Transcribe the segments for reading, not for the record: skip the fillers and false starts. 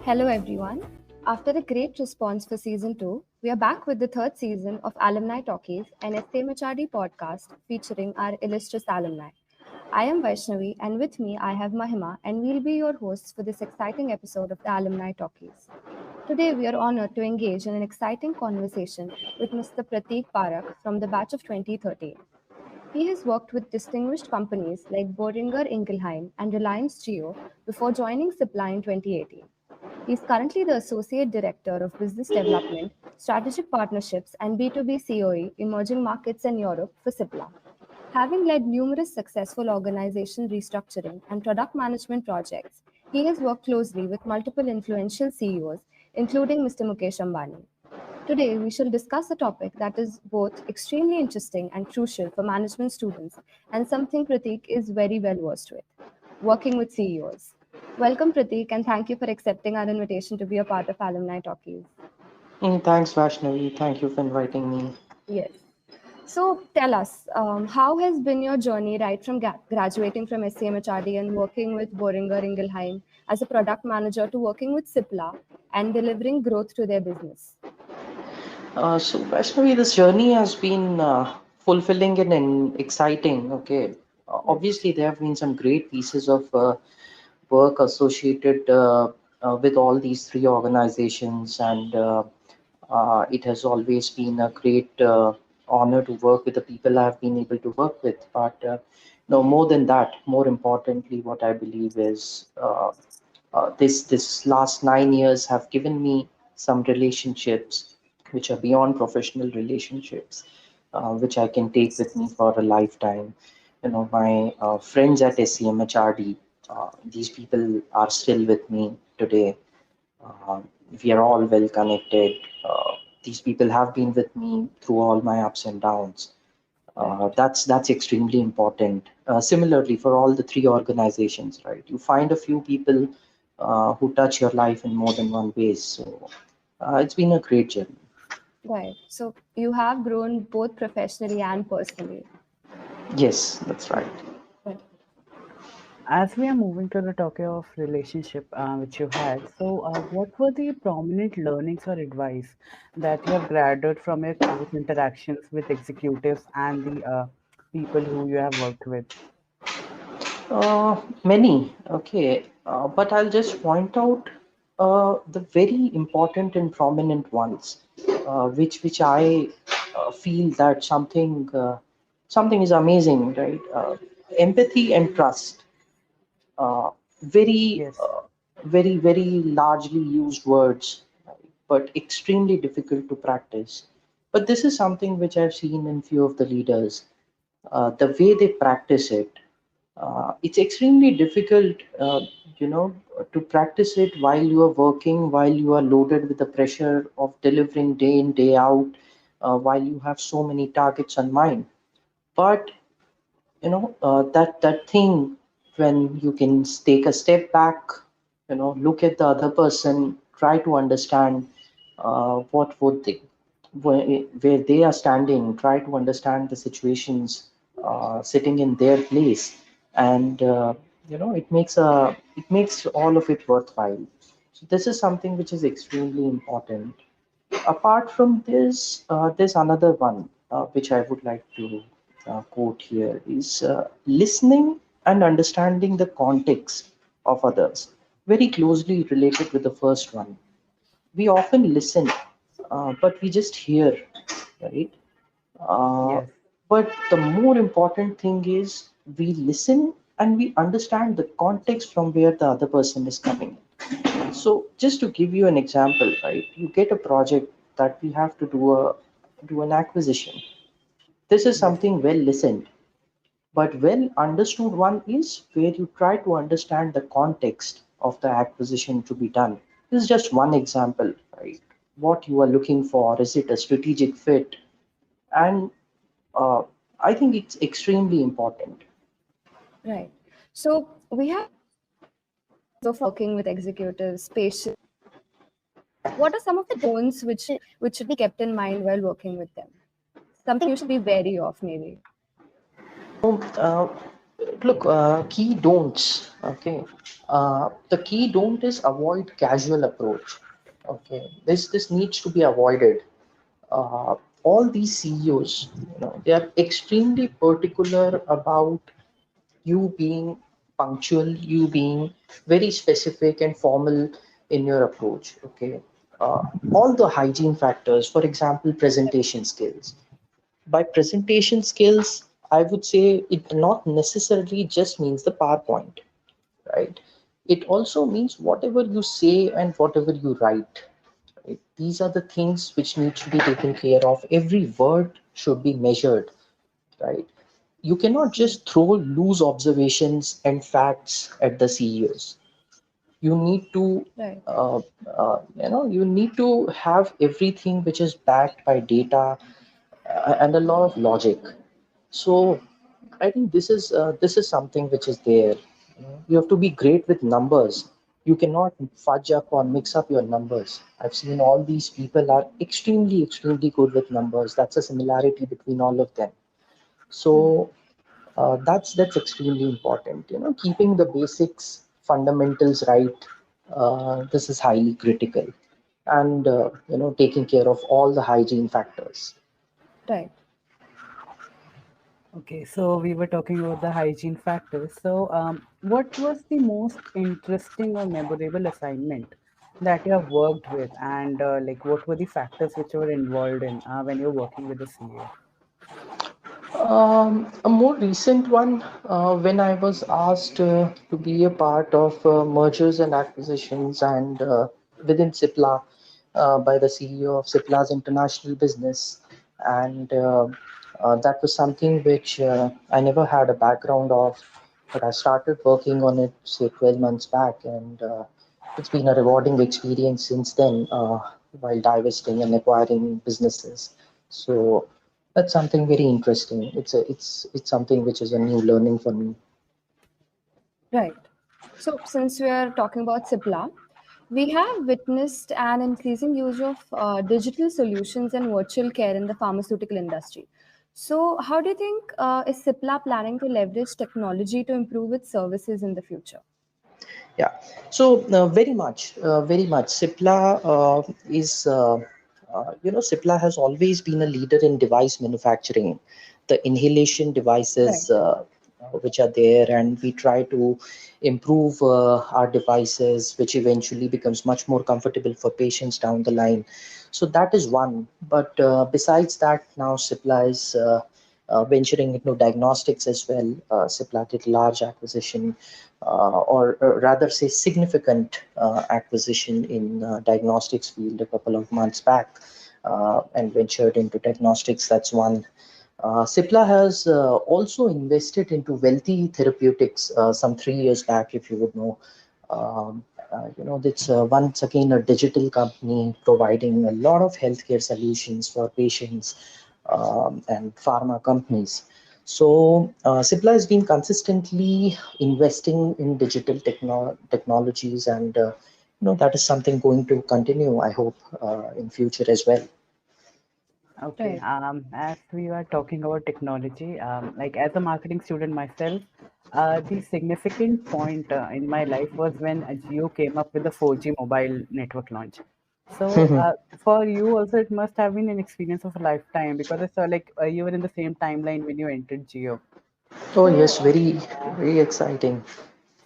Hello, everyone. After a great response for season 2, we are back with the third season of Alumni Talkies, an SCMHRD podcast featuring our illustrious alumni. I am Vaishnavi, and with me I have Mahima, and we'll be your hosts for this exciting episode of the Alumni Talkies. Today, we are honored to engage in an exciting conversation with Mr. Prateek Parakh from the batch of 2013. He has worked with distinguished companies like Boehringer Ingelheim and Reliance Geo before joining Cipla in 2018. He is currently the Associate Director of Business Development, Strategic Partnerships, and B2B COE Emerging Markets in Europe for Cipla. Having led numerous successful organization restructuring and product management projects, he has worked closely with multiple influential CEOs, including Mr. Mukesh Ambani. Today, we shall discuss a topic that is both extremely interesting and crucial for management students, and something Prateek is very well versed with: working with CEOs. Welcome, Prateek, and thank you for accepting our invitation to be a part of Alumni Talkies. Thanks, Vaishnavi. Thank you for inviting me. Yes. So tell us, how has been your journey right from graduating from SCMHRD and working with Boehringer Ingelheim as a product manager to working with Cipla and delivering growth to their business? So, Vaishnavi, this journey has been fulfilling and exciting. Okay. Obviously, there have been some great pieces of work associated with all these three organizations, and it has always been a great honor to work with the people I've been able to work with. But no, more than that, more importantly, what I believe is this last 9 years have given me some relationships which are beyond professional relationships, which I can take with me for a lifetime. My friends at SCMHRD, these people are still with me today. uh, we are all well connected. These people have been with me through all my ups and downs. Right. That's extremely important. Similarly, for all the three organizations, right? You find a few people who touch your life in more than one ways. So it's been a great journey. Right. So you have grown both professionally and personally. Yes, that's right. Right. As we are moving to the topic of relationship which you had, so what were the prominent learnings or advice that you have gathered from your close interactions with executives and the people who you have worked with? Many, okay, but I'll just point out the very important and prominent ones, which I feel that something is amazing, right? Empathy and trust, uh, very Yes. very largely used words, right? But extremely difficult to practice. But this is something which I've seen in few of the leaders, the way they practice it. It's extremely difficult, to practice it while you are working, while you are loaded with the pressure of delivering day in, day out, while you have so many targets on mind. But that thing when you can take a step back, look at the other person, try to understand what would they where they are standing, try to understand the situations, sitting in their place, and it makes all of it worthwhile. So this is something which is extremely important. Apart from this, there's another one which I would like to quote here is listening and understanding the context of others, very closely related with the first one. We often listen, but we just hear, right? Uh, Yes. but the more important thing is we listen and we understand the context from where the other person is coming. So just to give you an example, right? You get a project that we have to do an acquisition. This is Yes. something well listened, but well understood one is where you try to understand the context of the acquisition to be done. This is just one example, right? What you are looking for, is it a strategic fit? And uh, I think it's extremely important. Right. So we have of working with executives, patients. What are some of the tones which should be kept in mind while working with them? Something you should be wary of, maybe. Look, key don'ts. Okay, the key don't is avoid casual approach. Okay, this needs to be avoided. uh, all these CEOs, they are extremely particular about you being punctual, you being very specific and formal in your approach. Okay, uh, all the hygiene factors, for example, presentation skills. By presentation skills, I would say it not necessarily just means the PowerPoint, right? It also means whatever you say and whatever you write. Right? These are the things which need to be taken care of. Every word should be measured, right? You cannot Mm. just throw loose observations and facts at the CEOs. You need to, Right. you need to have everything which is backed by data and a lot of logic. So I think this is something which is there. You have to be great with numbers. You cannot fudge up or mix up your numbers. I've seen all these people are extremely, extremely good with numbers. That's a similarity between all of them. Mm. So that's extremely important. Keeping the basics, fundamentals right. This is highly critical, and taking care of all the hygiene factors. Right. Okay, so we were talking about the hygiene factors. So, what was the most interesting or memorable assignment that you have worked with, and like what were the factors which you were involved in when you're working with the CEO? A more recent one, when I was asked to be a part of mergers and acquisitions and within Cipla by the CEO of Cipla's international business. And that was something which I never had a background of, but I started working on it, say, 12 months back. And it's been a rewarding experience since then while divesting and acquiring businesses. So that's something very interesting. It's something which is a new learning for me. Right. So, since we are talking about Cipla, we have witnessed an increasing use of digital solutions and virtual care in the pharmaceutical industry. So, how do you think is Cipla planning to leverage technology to improve its services in the future? Yeah. So very much. Cipla Cipla has always been a leader in device manufacturing, the inhalation Right. devices which are there, and we try to improve our devices, which eventually becomes much more comfortable for patients down the line. So that is one. But besides that, now Cipla is venturing into diagnostics as well. Cipla did large acquisition, or rather say significant acquisition in diagnostics field a couple of months back, and ventured into diagnostics. That's one. Cipla has also invested into Wealthy Therapeutics some 3 years back, if you would know. It's once again a digital company providing a lot of healthcare solutions for patients and pharma companies. So, Cipla has been consistently investing in digital technologies, and that is something going to continue, I hope, in future as well. Okay, Right. as we were talking about technology, like as a marketing student myself, the significant point in my life was when Jio came up with the 4G mobile network launch. So, for you also, it must have been an experience of a lifetime because I saw like you were in the same timeline when you entered Jio. Oh So, yes, very very exciting.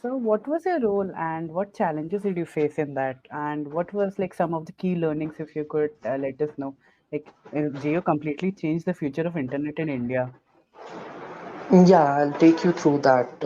so what was your role and what challenges did you face in that? And what was like some of the key learnings, if you could let us know? Like, Jio completely changed the future of internet in India. Yeah, I'll take you through that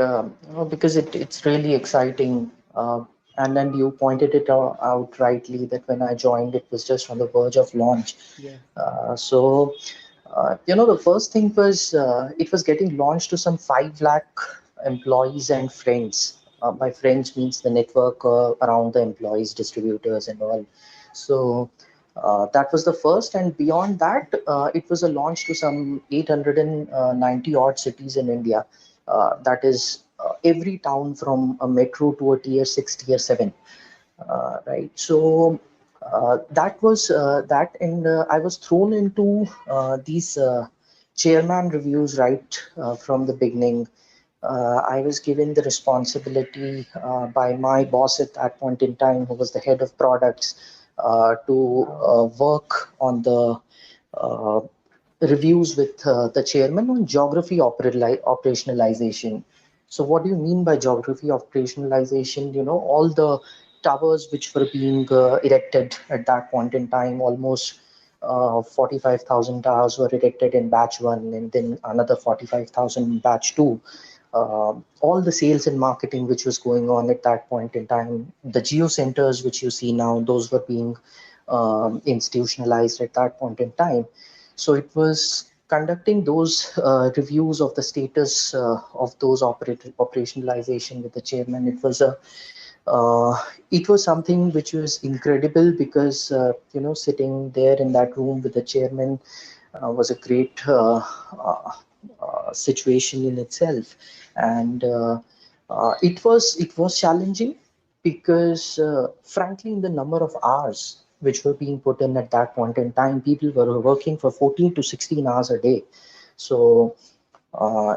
because it's really exciting. And then you pointed it out rightly that when I joined, it was just on the verge of launch. Yes. The first thing was it was getting launched to some 5 lakh employees and friends. By friends means the network around the employees, distributors, and all. So that was the first, and beyond that, it was a launch to some 890 odd cities in India. That is every town from a metro to a tier 6, tier 7. Right. So that was that, and I was thrown into these chairman reviews right from the beginning. I was given the responsibility by my boss at that point in time, who was the head of products, to Wow. work on the uh, reviews with the chairman on geography operationalization. So, what do you mean by geography operationalization? All the towers which were being erected at that point in time, almost 45,000 towers were erected in batch one, and then another 45,000 in batch two. All the sales and marketing which was going on at that point in time, the geo centers which you see now, those were being institutionalized at that point in time. So it was conducting those reviews of the status of those operationalization with the chairman. Uh, it was something which was incredible because sitting there in that room with the chairman was a great situation in itself, and it was challenging because frankly, in the number of hours which were being put in at that point in time, people were working for 14 to 16 hours a day. So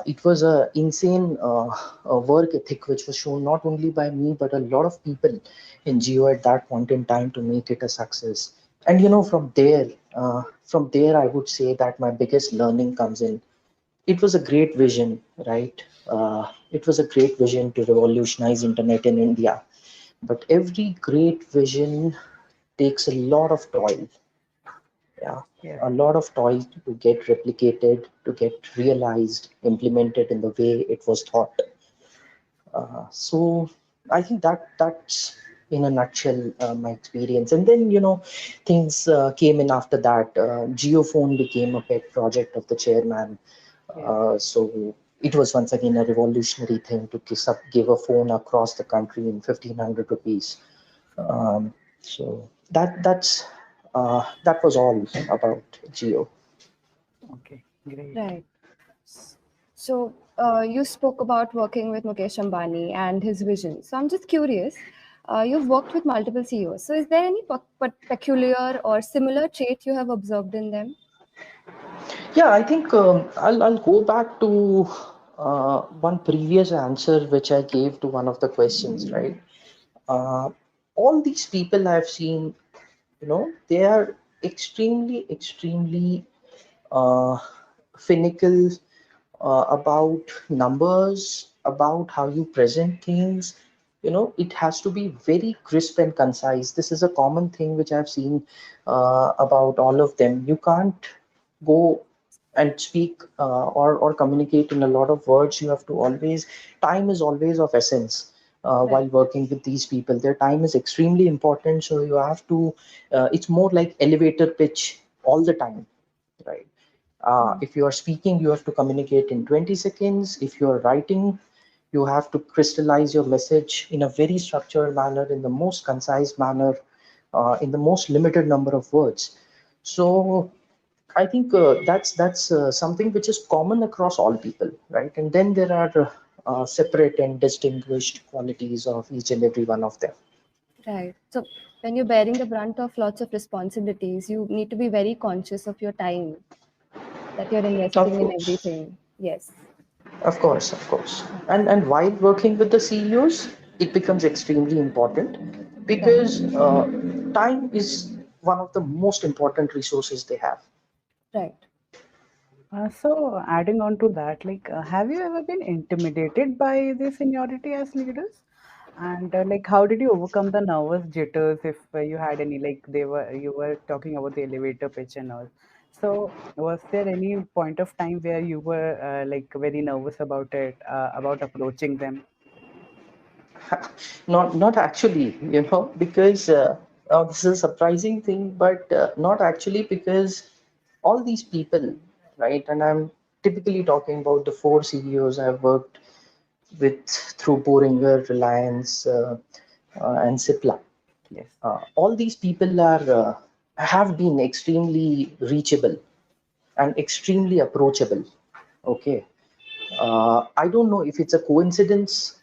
it was a insane work ethic which was shown not only by me but a lot of people in Geo at that point in time to make it a success. And from there, I would say that my biggest learning comes in. It was a great vision, right? It was a great vision to revolutionize internet in India. But every great vision takes a lot of toil, yeah, Yes. a lot of toil to get replicated, to get realized, implemented in the way it was thought. So I think that's in a nutshell my experience. And then things came in after that. Geophone became a pet project of the chairman. Yes. So it was once again a revolutionary thing to give a phone across the country in 1,500 rupees. So that was all about Geo. Okay. Great. Right. So, you spoke about working with Mukesh Ambani and his vision. So, I'm just curious. You've worked with multiple CEOs. So, is there any peculiar or similar trait you have observed in them? Yeah, I think I'll go back to one previous answer which I gave to one of the questions, right? Uh, all these people I've seen, they are extremely, extremely uh, finical about numbers, about how you present things. It has to be very crisp and concise. This is a common thing which I've seen about all of them. You can't go and speak or communicate in a lot of words. You have to always, time is always of essence. Right. While working with these people, their time is extremely important. So you have to, it's more like elevator pitch all the time, right? Mm. If you are speaking, you have to communicate in 20 seconds. If you are writing, you have to crystallize your message in a very structured manner, in the most concise manner, in the most limited number of words. So I think that's something which is common across all people, right? And then there are separate and distinguished qualities of each and every one of them. Right. So, when you're bearing the brunt of lots of responsibilities, you need to be very conscious of your time that you're Of investing in course. everything. Yes. Of course, of course. And while working with the CEOs, it becomes extremely important Right. because time is one of the most important resources they have. Right. So, adding on to that, like, have you ever been intimidated by the seniority as leaders? And like, how did you overcome the nervous jitters if you had any? Like, you were talking about the elevator pitch and all. So, was there any point of time where you were like very nervous about it, about approaching them? Not actually, because this is a surprising thing, but not actually because all these people, right? And I'm typically talking about the four CEOs I've worked with through Boehringer, Reliance, and Cipla. Yes. All these people have been extremely reachable and extremely approachable. Okay, I don't know if it's a coincidence,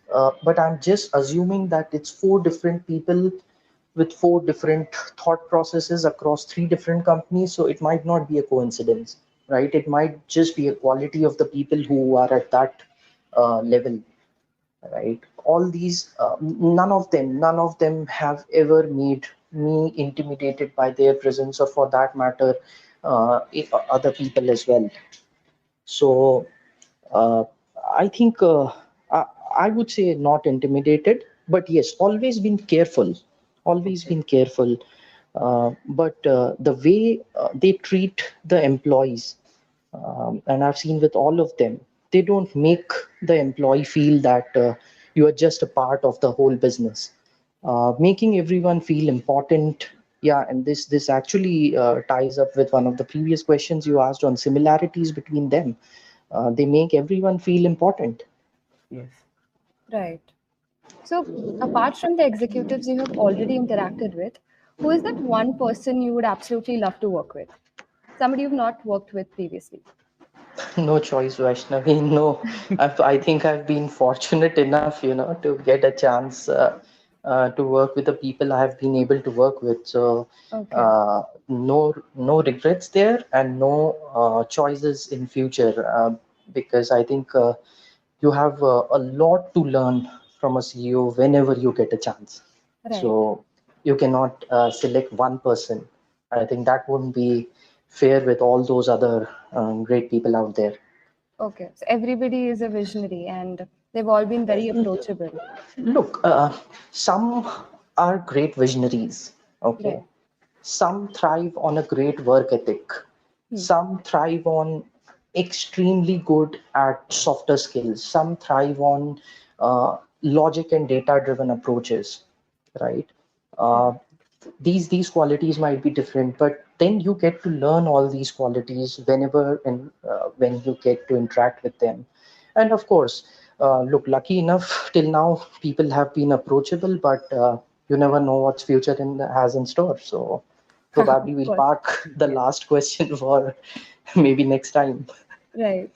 but I'm just assuming that it's four different people with four different thought processes across three different companies. So it might not be a coincidence, right? It might just be a quality of the people who are at that level, right? All these, none of them have ever made me intimidated by their presence, or for that matter, other people as well. So uh, I think I, I would say not intimidated, but yes, always been careful, always Okay. been careful. But the way they treat the employees, and I've seen with all of them, they don't make the employee feel that you are just a part of the whole business, making everyone feel important. Yeah, and this actually ties up with one of the previous questions you asked on similarities between them. They make everyone feel important. Yes. Right. So, apart from the executives you have already interacted with, who is that one person you would absolutely love to work with? Somebody you've not worked with previously. No choice, Vaishnavi. No, I think I've been fortunate enough, to get a chance to work with the people I have been able to work with. So, Okay. no regrets there, and no choices in future, because I think you have a lot to learn from a CEO whenever you get a chance. Right. So you cannot select one person. I think that wouldn't be fair with all those other great people out there. Okay. So, everybody is a visionary and they've all been very approachable. Look, some are great visionaries, okay? Right. Some thrive on a great work ethic. Hmm. Some thrive on extremely good at softer skills. Some thrive on logic and data-driven approaches, right? Uh, Right. these qualities might be different, but then you get to learn all these qualities whenever and when you get to interact with them. And of course, look, lucky enough till now people have been approachable, but you never know what's future has in store. So probably Of we'll course. park the Yes. last question for maybe next time. Right.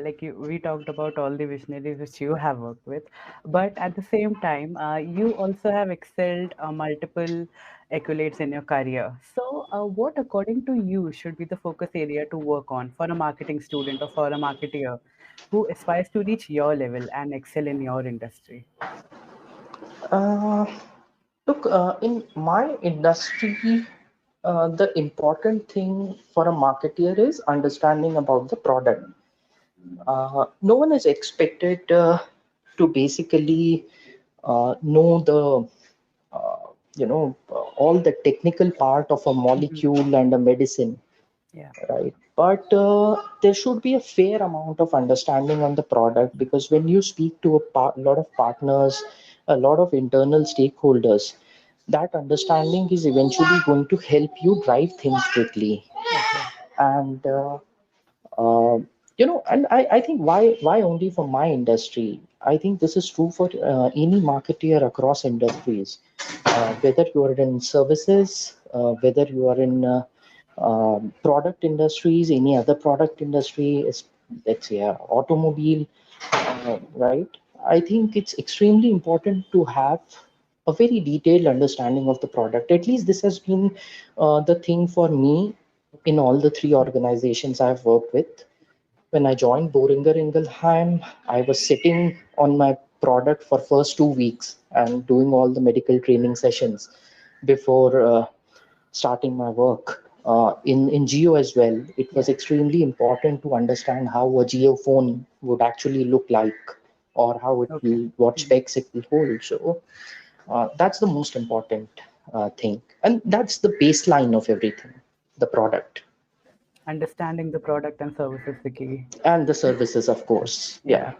Like we talked about all the visionaries which you have worked with, but at the same time, you also have excelled multiple accolades in your career. So, what, according to you, should be the focus area to work on for a marketing student or for a marketeer who aspires to reach your level and excel in your industry? uh, Look, in my industry, the important thing for a marketeer is understanding about the product. No one is expected to basically know the all the technical part of a Mhm. molecule and a medicine, Yeah. right? But there should be a fair amount of understanding on the product, because when you speak to lot of partners, a lot of internal stakeholders, that understanding is eventually going to help you drive things quickly. Okay. And uh, and I think why only for my industry? I think this is true for any marketeer across industries, whether you are in services, whether you are in product industries, any other product industry, is, let's say, automobile, right? I think it's extremely important to have a very detailed understanding of the product. At least this has been the thing for me in all the three organizations I've worked with. When I joined Boehringer Ingelheim, I was sitting on my product for first 2 weeks and doing all the medical training sessions before starting my work. In Geo as well, it was Yeah. extremely important to understand how a Geo phone would actually look like, or how it Okay. will, what Mhm. specs it will hold. So that's the most important thing, and that's the baseline of everything, the product Understanding the product and service is the key. and the services, of course. Yeah.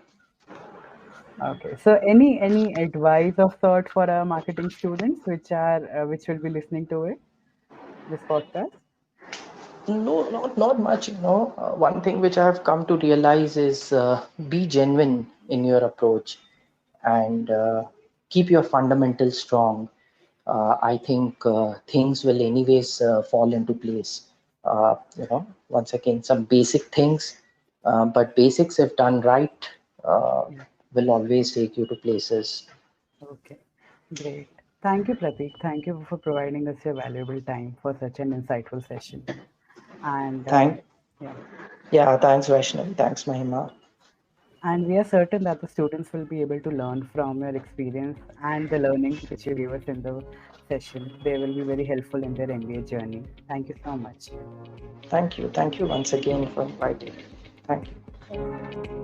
Yeah. Okay. So, any advice of sort for our marketing students which will be listening to this podcast? No, not much. One thing which I have come to realize is be genuine in your approach, and keep your fundamentals strong. I think things will anyways fall into place. Once again, some basic things, but basics, if done right, uh, Yeah. will always take you to places. Okay. Great. Thank you, Prateek. Thank you for providing us your valuable time for such an insightful session. And Thank, yeah, yeah, thanks, Vaishnavi. Thanks, Mahima. And we are certain that the students will be able to learn from your experience and the learnings which you gave us in the session. They will be very helpful in their MBA journey. Thank you so much. Thank you. Thank you once again for inviting. Thank you. Thank you.